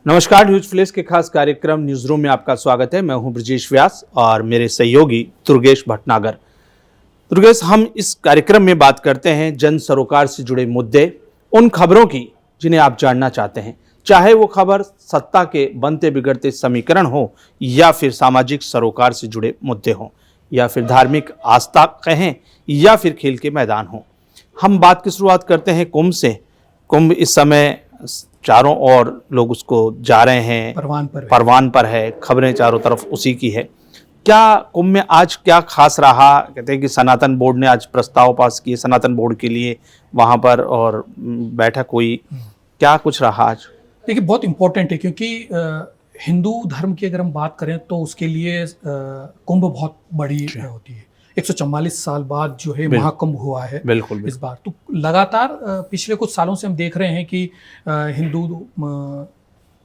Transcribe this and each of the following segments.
नमस्कार, news flash के खास कार्यक्रम न्यूज रूम में आपका स्वागत है। मैं हूं ब्रजेश व्यास और मेरे सहयोगी दुर्गेश भटनागर। दुर्गेश, हम इस कार्यक्रम में बात करते हैं जन सरोकार से जुड़े मुद्दे, उन खबरों की जिन्हें आप जानना चाहते हैं, चाहे वो खबर सत्ता के बनते बिगड़ते समीकरण हो या फिर सामाजिक सरोकार से जुड़े मुद्दे हों या फिर धार्मिक आस्था कहें या फिर खेल के मैदान हो। हम बात की शुरुआत करते हैं कुंभ से। कुंभ इस समय चारों ओर लोग उसको जा रहे हैं, परवान पर है, खबरें चारों तरफ उसी की है। क्या कुंभ में आज क्या खास रहा? कहते हैं कि सनातन बोर्ड ने आज प्रस्ताव पास किए सनातन बोर्ड के लिए वहां पर, और बैठक हुई। क्या कुछ रहा आज? देखिए, बहुत इम्पोर्टेंट है क्योंकि हिंदू धर्म की अगर हम बात करें तो उसके लिए कुंभ बहुत बड़ी होती है। 144 साल बाद जो है महाकुंभ हुआ है बिल्कुल। इस बार तो लगातार पिछले कुछ सालों से हम देख रहे हैं कि हिंदू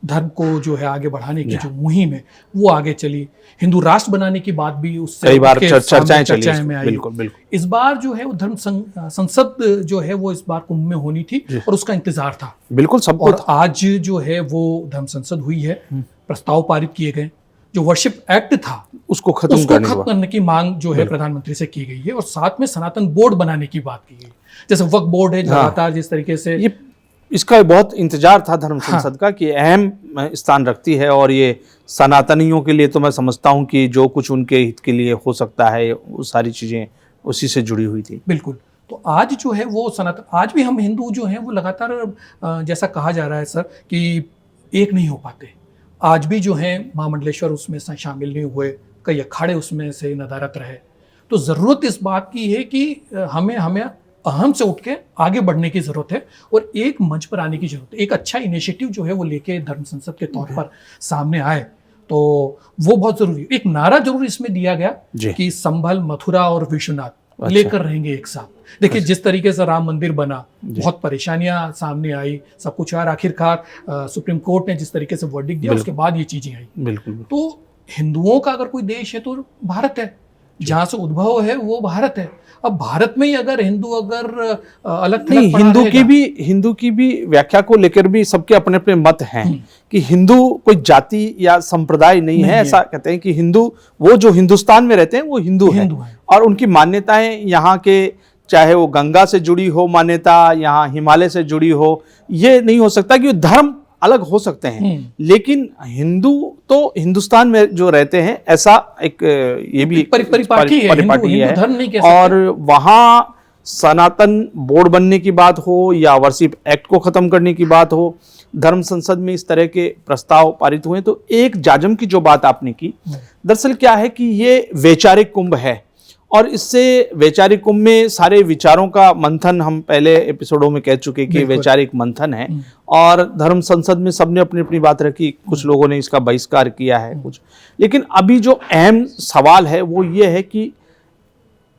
धर्म को जो है आगे बढ़ाने की जो मुहिम है वो आगे चली। हिंदू राष्ट्र बनाने की बात भी उससे कई बार चर्चाएं में आई। बिल्कुल। इस बार जो है वो धर्म संसद जो है वो इस बार कुंभ में होनी थी और उसका इंतजार था बिल्कुल सबको। और आज जो है वो धर्म संसद हुई है, प्रस्ताव पारित किए गए। जो वर्शिप एक्ट था उसको खत्म करने की मांग जो है प्रधानमंत्री से की गई है और साथ में सनातन बोर्ड बनाने की बात की गई। जैसे वक्फ बोर्ड है लगातार जिस तरीके से ये इसका बहुत इंतजार था धर्म संसद का कि अहम स्थान रखती है, और ये सनातनियों के लिए तो मैं समझता हूं कि जो कुछ उनके हित के लिए हो सकता है वो सारी चीजें उसी से जुड़ी हुई थी। बिल्कुल। तो आज जो है वो सनातन, आज भी हम हिंदू जो हैं वो लगातार जैसा कहा जा रहा है सर कि एक नहीं हो पाते। आज भी जो है महामंडलेश्वर उसमें शामिल नहीं हुए, कई अखाड़े उसमें से नदारत रहे। तो ज़रूरत इस बात की है कि हमें अहम से उठ के आगे बढ़ने की ज़रूरत है और एक मंच पर आने की ज़रूरत है। एक अच्छा इनिशिएटिव जो है वो लेके धर्म संसद के तौर पर सामने आए तो वो बहुत ज़रूरी है। एक नारा जरूर इसमें दिया गया कि संभल, मथुरा और विश्वनाथ लेकर रहेंगे एक साथ। देखिए जिस तरीके से राम मंदिर बना, बहुत परेशानियां सामने आई, सब कुछ यार आखिरकार सुप्रीम कोर्ट ने जिस तरीके से वर्डिक्ट दिया उसके बाद ये चीजें आई। बिल्कुल। तो हिंदुओं का अगर कोई देश है तो भारत है, जहां से उद्भव है वो भारत है। अब भारत में ही अगर हिंदू अलग नहीं, हिंदू की भी व्याख्या को लेकर भी सबके अपने अपने मत हैं कि हिंदू कोई जाति या संप्रदाय नहीं है। ऐसा कहते हैं कि हिंदू वो जो हिंदुस्तान में रहते हैं वो हिंदू है और उनकी मान्यताएं यहाँ के, चाहे वो गंगा से जुड़ी हो मान्यता, यहाँ हिमालय से जुड़ी हो, ये नहीं हो सकता कि धर्म अलग हो सकते हैं, लेकिन हिंदू तो हिंदुस्तान में जो रहते हैं ऐसा एक ये भी परिपाटी है। और वहां सनातन बोर्ड बनने की बात हो या वर्शिप एक्ट को खत्म करने की बात हो, धर्म संसद में इस तरह के प्रस्ताव पारित हुए। तो एक जाजम की जो बात आपने की, दरअसल क्या है कि ये वैचारिक कुंभ है और इससे वैचारिक कुंभ में सारे विचारों का मंथन, हम पहले एपिसोडों में कह चुके कि वैचारिक मंथन है और धर्म संसद में सबने अपनी अपनी बात रखी। कुछ लोगों ने इसका बहिष्कार किया है कुछ, लेकिन अभी जो अहम सवाल है वो ये है कि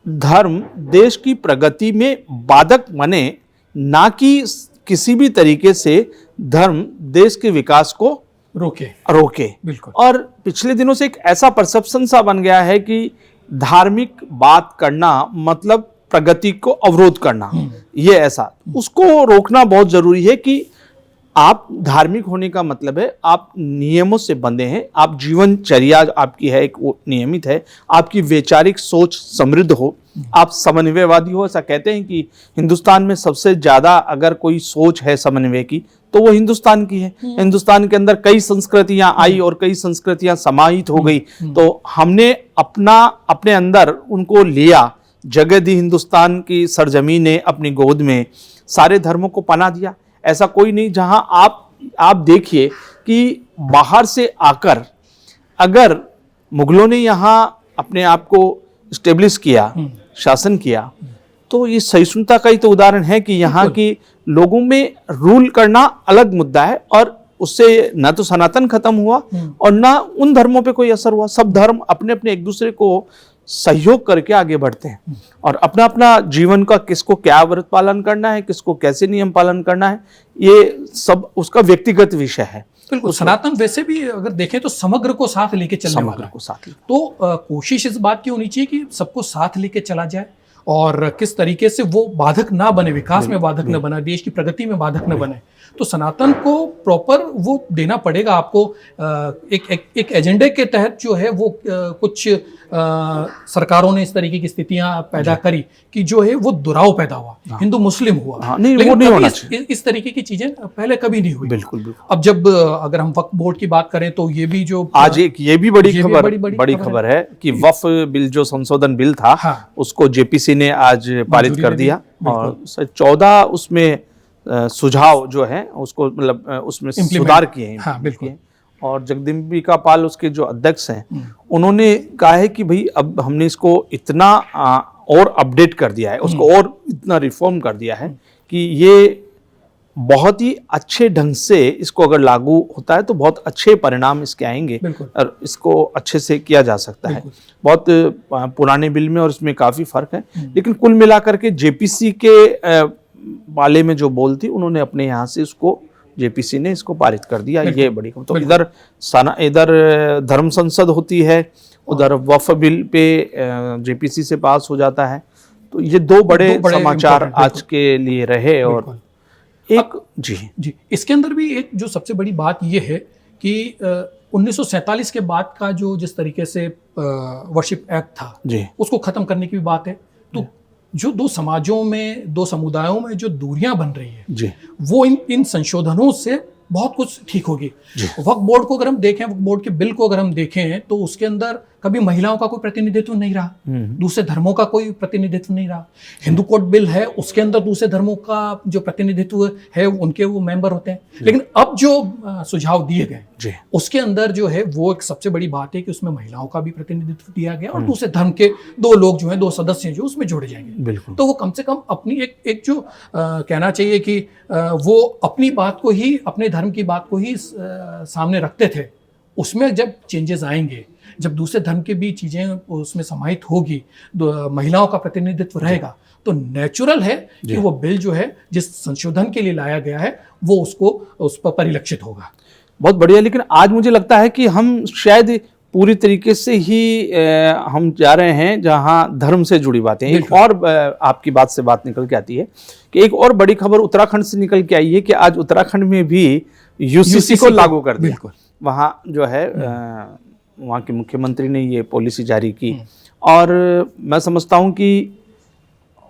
धर्म देश की प्रगति में बाधक बने, ना कि किसी भी तरीके से धर्म देश के विकास को रोके। बिल्कुल। और पिछले दिनों से एक ऐसा परसेप्शन सा बन गया है कि धार्मिक बात करना मतलब प्रगति को अवरोध करना, ये ऐसा, उसको रोकना बहुत जरूरी है कि आप धार्मिक होने का मतलब है आप नियमों से बंधे हैं, आप जीवनचर्या आपकी है एक नियमित है, आपकी वैचारिक सोच समृद्ध हो, आप समन्वयवादी हो। ऐसा कहते हैं कि हिंदुस्तान में सबसे ज्यादा अगर कोई सोच है समन्वय की तो वो हिंदुस्तान की है। हिंदुस्तान के अंदर कई संस्कृतियां आई और कई संस्कृतियां समाहित हो गई, तो हमने अपने अंदर उनको लिया, जगह दी हिंदुस्तान की सरजमीन ने अपनी गोद में, सारे धर्मों को पनाह दिया। ऐसा कोई नहीं जहां आप देखिए कि बाहर से आकर अगर मुगलों ने यहाँ अपने आप को स्टेब्लिश किया, शासन किया, तो ये सहिष्णुता का ही तो उदाहरण है कि यहाँ की लोगों में रूल करना अलग मुद्दा है और उससे न तो सनातन खत्म हुआ और न उन धर्मों पे कोई असर हुआ। सब धर्म अपने अपने एक दूसरे को सहयोग करके आगे बढ़ते हैं और अपना अपना जीवन का किसको क्या व्रत पालन करना है, किसको कैसे नियम पालन करना है, ये सब उसका व्यक्तिगत विषय है। बिल्कुल। सनातन वैसे भी अगर देखें तो समग्र को साथ लेके चलने वाला है। तो कोशिश इस बात की होनी चाहिए कि सबको साथ लेके चला जाए और किस तरीके से वो बाधक ना बने, विकास में बाधक न बना, देश की प्रगति में बाधक न बने। तो सनातन को प्रॉपर वो देना पड़ेगा आपको। एक एजेंडे के तहत जो है वो कुछ सरकारों ने इस तरीके की स्थितियां पैदा करी कि जो है वो दुराव पैदा हुआ, हिंदू मुस्लिम हुआ। नहीं, लेकिन वो नहीं होना चाहिए। इस तरीके की चीजें पहले कभी नहीं हुई। बिल्कुल बिल्कुल। अब जब अगर हम वक्फ बोर्ड की बात करें तो ये भी जो आज एक ये भी बड़ी खबर है कि वक्फ बिल जो संशोधन बिल था, हाँ, उसको जेपीसी ने आज पारित कर दिया और 14 उसमें सुझाव जो है उसको मतलब उसमें सुधार किए हैं। हाँ, बिल्कुल। और जगदम्बिका पाल उसके जो अध्यक्ष हैं, उन्होंने कहा है कि भाई अब हमने इसको इतना और अपडेट कर दिया है, उसको और इतना रिफॉर्म कर दिया है कि ये बहुत ही अच्छे ढंग से इसको अगर लागू होता है तो बहुत अच्छे परिणाम इसके आएंगे और इसको अच्छे से किया जा सकता है। बहुत पुराने बिल में और इसमें काफी फर्क है, लेकिन कुल मिलाकर के जेपीसी के वाले में जो बोल थी, उन्होंने अपने यहाँ से इसको जेपीसी ने इसको पारित कर दिया। ये बड़ी खबर। तो इधर धर्म संसद होती है, उधर वक्फ बिल पे जेपीसी से पास हो जाता है। तो ये दो बड़े समाचार आज के लिए रहे। और एक जी इसके अंदर भी एक जो सबसे बड़ी बात ये है कि 1947 के बाद का जो जिस तरीके से वर्शिप एक्ट था जी, उसको खत्म करने की भी बात है। तो जो दो समाजों में, दो समुदायों में जो दूरियां बन रही है जी, वो इन संशोधनों से बहुत कुछ ठीक होगी। वक्फ बोर्ड को अगर हम देखें, वक्फ बोर्ड के बिल को अगर हम देखें तो उसके अंदर कभी महिलाओं का कोई प्रतिनिधित्व नहीं रहा, दूसरे धर्मों का कोई प्रतिनिधित्व नहीं रहा। हिंदू कोड बिल है, उसके अंदर दूसरे धर्मों का जो प्रतिनिधित्व है उनके वो मेंबर होते हैं। लेकिन अब जो सुझाव दिए गए उसके अंदर जो है वो एक सबसे बड़ी बात है कि उसमें महिलाओं का भी प्रतिनिधित्व दिया गया और दूसरे धर्म के दो लोग जो हैं, दो सदस्य जो उसमें जोड़े जाएंगे। तो वो कम से कम अपनी एक जो कहना चाहिए कि वो अपनी बात को ही, अपने धर्म की बात को ही सामने रखते थे। उसमें जब चेंजेस आएंगे, जब दूसरे धर्म के भी चीजें उसमें समाहित होगी, महिलाओं का प्रतिनिधित्व रहेगा, तो नेचुरल है कि वो बिल जो है जिस संशोधन के लिए लाया गया है वो उस पर परिलक्षित होगा। बहुत बढ़िया। लेकिन आज मुझे लगता है कि हम शायद पूरी तरीके से ही हम जा रहे हैं जहां धर्म से जुड़ी बातें। एक और आपकी बात से बात निकल के आती है कि एक और बड़ी खबर उत्तराखंड से निकल के आई है कि आज उत्तराखंड में भी यूसीसी को लागू कर दिया। वहाँ जो है वहाँ के मुख्यमंत्री ने ये पॉलिसी जारी की और मैं समझता हूँ कि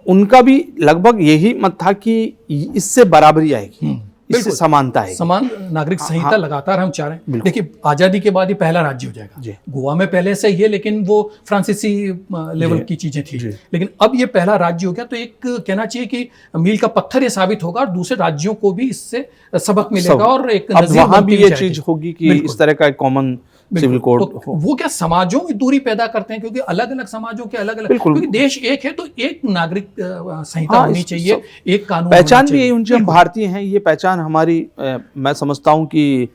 उनका भी लगभग यही मत था कि इससे बराबरी आएगी, इससे समानता है, समान नागरिक संहिता लगातार हम चाह रहे हैं। देखिए, आजादी के बाद ही पहला राज्य हो जाएगा। गोवा में पहले से ही है, लेकिन वो फ्रांसीसी लेवल की चीजें थी, लेकिन अब ये पहला राज्य हो गया। तो एक कहना चाहिए कि मील का पत्थर ये साबित होगा और दूसरे राज्यों को भी इससे सबक मिलेगा और एक वहां भी ये चीज होगी कि इस तरह का कॉमन सिविल कोड। तो वो क्या समाजों में दूरी पैदा करते हैं, क्योंकि अलग अलग समाजों के अलग अलग, क्योंकि देश एक है तो एक नागरिक संहिता होनी चाहिए, एक कानून। पहचान भी यही, हम भारतीय हैं, ये पहचान हमारी मैं समझता हूं कि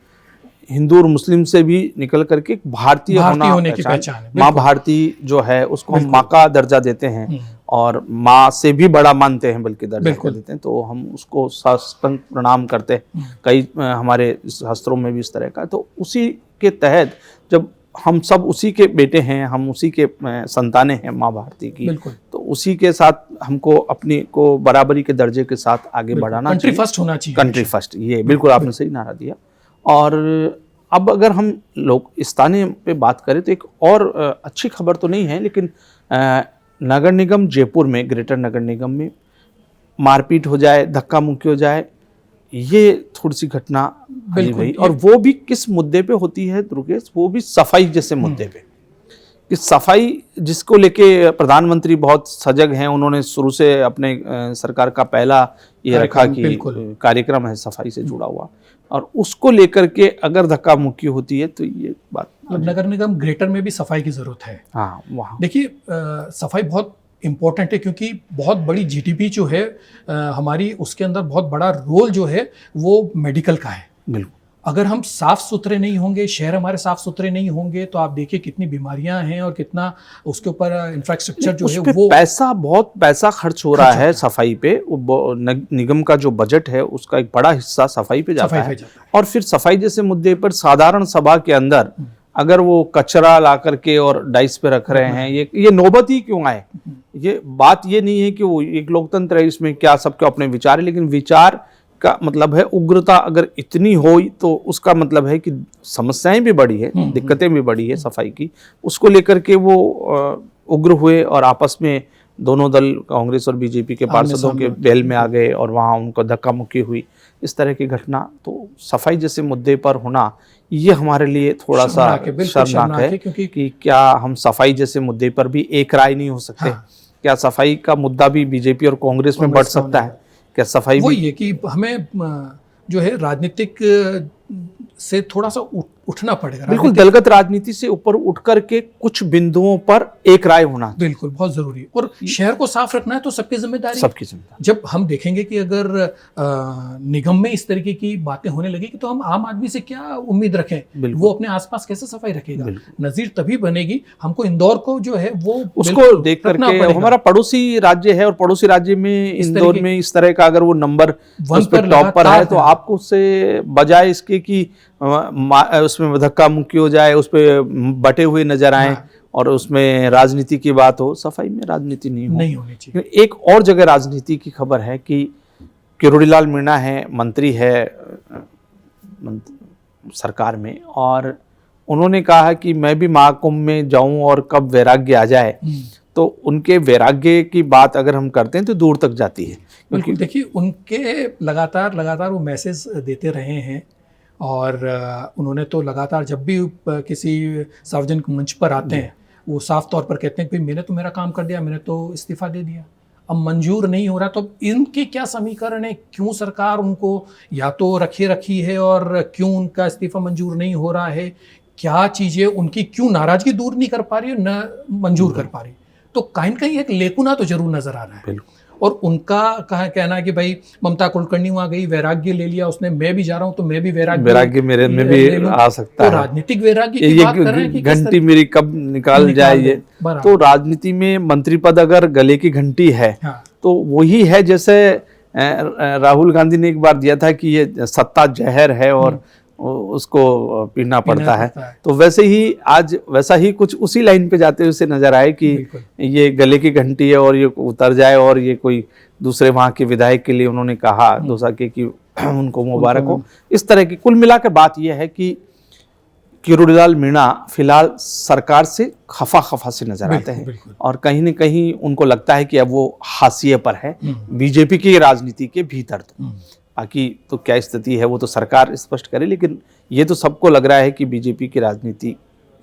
हिंदू और मुस्लिम से भी निकल करके भारतीय होने की पहचान है। माँ भारती जो है उसको हम माँ का दर्जा देते हैं और माँ से भी बड़ा मानते हैं, बल्कि दर्जा देते हैं। तो हम उसको साष्टांग प्रणाम करते हैं। कई हमारे शास्त्रों में भी इस तरह का। तो उसी के तहत जब हम सब उसी के बेटे हैं, हम उसी के संतानें हैं माँ भारती की, तो उसी के साथ हमको अपनी को बराबरी के दर्जे के साथ आगे बढ़ाना चाहिए। कंट्री फर्स्ट होना चाहिए। कंट्री फर्स्ट, ये बिल्कुल आपने सही नारा दिया। और अब अगर हम लोग स्थानीय पे बात करें तो एक और अच्छी खबर तो नहीं है, लेकिन नगर निगम जयपुर में, ग्रेटर नगर निगम में मारपीट हो जाए, धक्का मुक्की हो जाए, ये थोड़ी सी घटना भाई। और वो भी किस मुद्दे पे होती है दुर्गेश? वो भी सफाई जैसे मुद्दे पे। कि सफाई जिसको लेके प्रधानमंत्री बहुत सजग हैं, उन्होंने शुरू से अपने सरकार का पहला ये रखा कि कार्यक्रम है सफाई से जुड़ा हुआ, और उसको लेकर के अगर धक्का मुक्की होती है तो ये बात। नगर निगम ग्रेटर में भी सफाई की जरूरत है। हाँ, वहाँ देखिए सफाई बहुत इम्पोर्टेंट है, क्योंकि बहुत बड़ी जीडीपी जो है हमारी, उसके अंदर बहुत बड़ा रोल जो है वो मेडिकल का है। बिल्कुल। अगर हम साफ सुथरे नहीं होंगे, शहर हमारे साफ सुथरे नहीं होंगे, तो आप देखिए कितनी बीमारियां हैं और कितना उसके ऊपर इंफ्रास्ट्रक्चर जो है वो बहुत पैसा खर्च हो रहा है सफाई पे। निगम का जो बजट है उसका एक बड़ा हिस्सा सफाई पे जाता है। और फिर सफाई जैसे मुद्दे पर साधारण सभा के अंदर अगर वो कचरा ला करके और डाइस पे रख रहे हैं, ये नौबत ही क्यों आए? ये बात ये नहीं है कि वो एक लोकतंत्र है, इसमें क्या सबके अपने विचार है, लेकिन विचार का मतलब है उग्रता अगर इतनी हो तो उसका मतलब है कि समस्याएं भी बढ़ी है, दिक्कतें भी बढ़ी है सफाई की, उसको लेकर के वो उग्र हुए और आपस में दोनों दल कांग्रेस और बीजेपी के पार्षदों के बेल में आ गए और वहाँ उनको धक्का मुक्की हुई। इस तरह की घटना तो सफाई जैसे मुद्दे पर होना ये हमारे लिए थोड़ा सा शर्मनाक है कि क्या हम सफाई जैसे मुद्दे पर भी एक राय नहीं हो सकते? हाँ। क्या सफाई का मुद्दा भी बीजेपी और कांग्रेस में बढ़ सकता है? क्या सफाई वो ये कि हमें जो है राजनीतिक से थोड़ा सा उठना पड़ेगा। बिल्कुल, दलगत राजनीति से ऊपर उठ करके कुछ बिंदुओं पर एक राय होना बिल्कुल बहुत जरूरी है। और शहर को साफ रखना है तो सबकी जिम्मेदारी। जिम्मेदारी। जब हम देखेंगे कि अगर निगम में इस तरीके की बातें होने लगेगी तो हम आम आदमी से क्या उम्मीद रखें? वो अपने आसपास कैसे सफाई रखेगा? नजीर तभी बनेगी। हमको इंदौर को जो है वो उसको देख करके, हमारा पड़ोसी राज्य है और पड़ोसी राज्य में इंदौर में इस तरह का अगर वो नंबर वन पर टॉप पर है तो आपको उससे बजाय इसके कि उसमें धक्का मुक्की हो जाए, उस पर बटे हुए नजर आए और उसमें राजनीति की बात हो, सफाई में राजनीति नहीं होनी चाहिए। एक और जगह राजनीति की खबर है कि किरोड़ीलाल मीणा है, मंत्री है सरकार में, और उन्होंने कहा कि मैं भी महाकुंभ में जाऊं और कब वैराग्य आ जाए, तो उनके वैराग्य की बात अगर हम करते हैं तो दूर तक जाती है। बिल्कुल, देखिए उनके लगातार वो मैसेज देते रहे हैं और उन्होंने तो लगातार जब भी किसी सार्वजनिक मंच पर आते हैं वो साफ तौर पर कहते हैं कि मैंने तो मेरा काम कर दिया, मैंने तो इस्तीफा दे दिया, अब मंजूर नहीं हो रहा। तो इनके क्या समीकरण है? क्यों सरकार उनको या तो रखी है और क्यों उनका इस्तीफा मंजूर नहीं हो रहा है? क्या चीज़ें उनकी क्यों नाराजगी दूर नहीं कर पा रही है, न मंजूर कर पा रही? तो कहीं कहीं एक लेकुना तो जरूर नजर आ रहा है। और उनका कहना है कि भाई ममता कुलकर्णी वहां गई, वैराग्य ले लिया उसने, मैं भी जा रहा हूं तो मैं भी वैराग्य मेरे में भी आ सकता है। राजनीतिक वैराग्य की बात कर रहे हैं कि घंटी मेरी कब निकाल जाए ये। तो राजनीति में मंत्री पद अगर गले की घंटी है तो वही है जैसे राहुल गांधी ने एक बार दिया था कि ये सत्ता जहर है और उसको पीना पड़ता है। तो वैसे ही आज वैसा ही कुछ उसी लाइन पे जाते हुए नजर आए कि ये गले की घंटी है और ये उतर जाए, और ये कोई दूसरे वहां के विधायक के लिए उन्होंने कहा दोसा के कि उनको मुबारक हो। इस तरह की कुल मिलाकर बात यह है कि किरोड़ीलाल मीणा फिलहाल सरकार से खफा से नजर आते हैं और कहीं न कहीं उनको लगता है कि अब वो हाशिए पर है बीजेपी की राजनीति के भीतर। बाकी तो क्या स्थिति है वो तो सरकार स्पष्ट करे, लेकिन ये तो सबको लग रहा है कि बीजेपी की राजनीति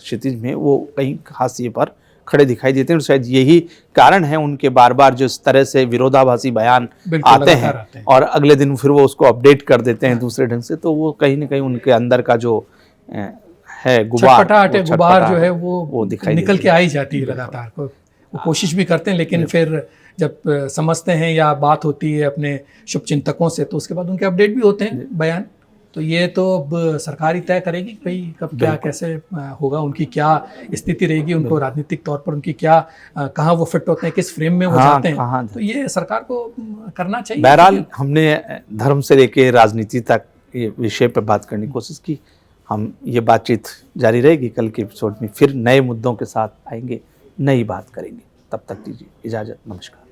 क्षितिज में वो कहीं हाशिए पर खड़े दिखाई देते हैं। और शायद यही कारण है उनके बार बार जो इस तरह से विरोधाभासी बयान आते हैं और अगले दिन फिर वो उसको अपडेट कर देते हैं दूसरे ढंग से, तो वो कहीं ना कहीं उनके अंदर का जो है गुबार जो है वो दिखाई निकल के आ ही जाती है लगातार। वो कोशिश भी करते हैं लेकिन फिर जब समझते हैं या बात होती है अपने शुभचिंतकों से तो उसके बाद उनके अपडेट भी होते हैं बयान। तो ये तो अब सरकार ही तय करेगी भाई कब क्या कैसे होगा, उनकी क्या स्थिति रहेगी, उनको राजनीतिक तौर पर उनकी क्या कहाँ वो फिट होते हैं, किस फ्रेम में वो जाते हैं, तो ये सरकार को करना चाहिए। बहरहाल हमने धर्म से लेके राजनीति तक ये विषय पर बात करने की कोशिश की। हम ये बातचीत जारी रहेगी, कल के एपिसोड में फिर नए मुद्दों के साथ आएंगे, नई बात करेंगे। तब तक दीजिए इजाज़त, नमस्कार।